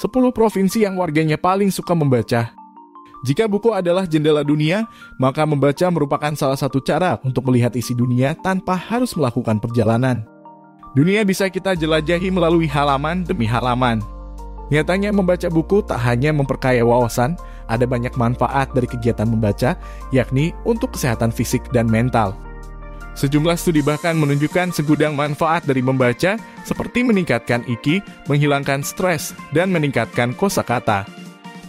10 provinsi yang warganya paling suka membaca. Jika buku adalah jendela dunia, maka membaca merupakan salah satu cara untuk melihat isi dunia tanpa harus melakukan perjalanan. Dunia bisa kita jelajahi melalui halaman demi halaman. Nyatanya membaca buku tak hanya memperkaya wawasan, ada banyak manfaat dari kegiatan membaca, yakni untuk kesehatan fisik dan mental. Sejumlah studi bahkan menunjukkan segudang manfaat dari membaca, seperti meningkatkan IQ, menghilangkan stres, dan meningkatkan kosakata.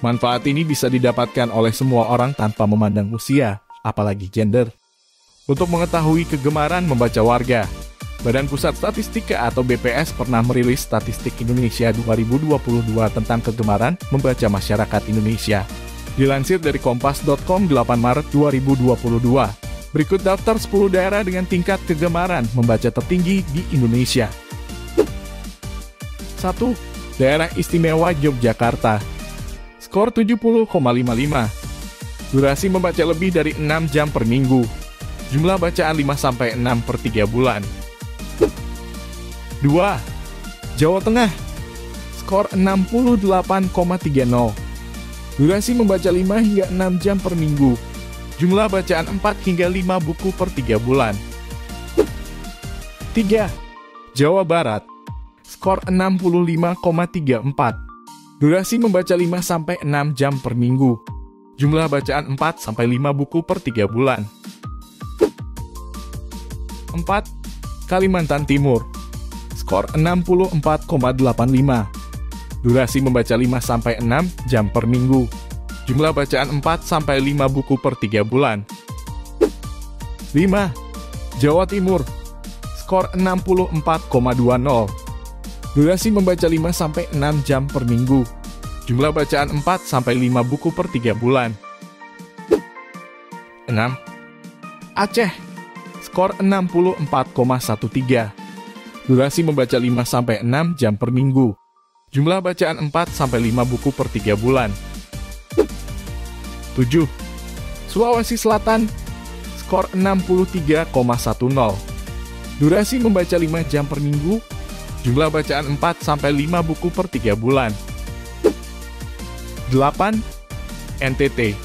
Manfaat ini bisa didapatkan oleh semua orang tanpa memandang usia, apalagi gender. Untuk mengetahui kegemaran membaca warga, Badan Pusat Statistika atau BPS pernah merilis statistik Indonesia 2022 tentang kegemaran membaca masyarakat Indonesia. Dilansir dari kompas.com 8 Maret 2022, berikut daftar 10 daerah dengan tingkat kegemaran membaca tertinggi di Indonesia. 1. Daerah Istimewa Yogyakarta. Skor 70,55. Durasi membaca lebih dari 6 jam per minggu. Jumlah bacaan 5-6 per 3 bulan. 2. Jawa Tengah. Skor 68,30. Durasi membaca 5 hingga 6 jam per minggu. Jumlah bacaan 4 hingga 5 buku per 3 bulan. 3. Jawa Barat. Skor 65,34. Durasi membaca 5-6 jam per minggu. Jumlah bacaan 4-5 buku per 3 bulan. 4. Kalimantan Timur. Skor 64,85. Durasi membaca 5-6 jam per minggu. Jumlah bacaan 4-5 buku per 3 bulan. 5. Jawa Timur. Skor 64,20. Durasi membaca 5-6 jam per minggu. Jumlah bacaan 4-5 buku per 3 bulan. 6. Aceh. Skor 64,13. Durasi membaca 5-6 jam per minggu. Jumlah bacaan 4-5 buku per 3 bulan. 7. Sulawesi Selatan. Skor 63,10. Durasi membaca 5 jam per minggu. Jumlah bacaan 4-5 buku per 3 bulan. 8. NTT.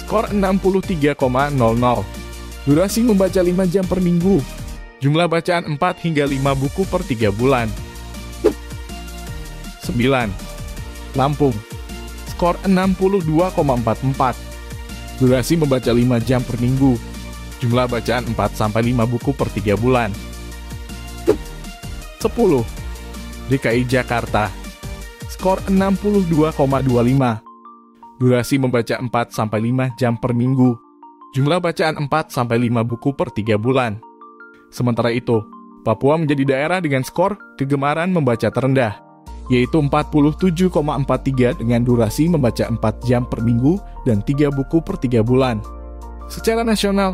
Skor 63,00. Durasi membaca 5 jam per minggu. Jumlah bacaan 4 hingga 5 buku per 3 bulan. 9. Lampung. Skor 62,44. Durasi membaca 5 jam per minggu. Jumlah bacaan 4-5 buku per 3 bulan. 10. DKI Jakarta. Skor 62,25. Durasi membaca 4-5 jam per minggu. Jumlah bacaan 4-5 buku per 3 bulan. Sementara itu, Papua menjadi daerah dengan skor kegemaran membaca terendah, yaitu 47,43 dengan durasi membaca 4 jam per minggu dan 3 buku per 3 bulan. Secara nasional,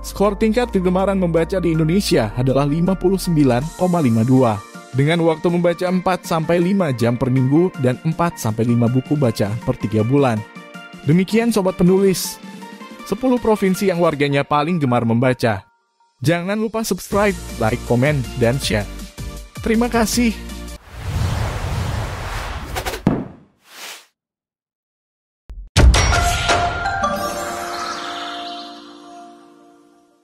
skor tingkat kegemaran membaca di Indonesia adalah 59,52, dengan waktu membaca 4-5 jam per minggu dan 4-5 buku bacaan per 3 bulan. Demikian Sobat Penulis, 10 provinsi yang warganya paling gemar membaca. Jangan lupa subscribe, like, komen, dan share. Terima kasih.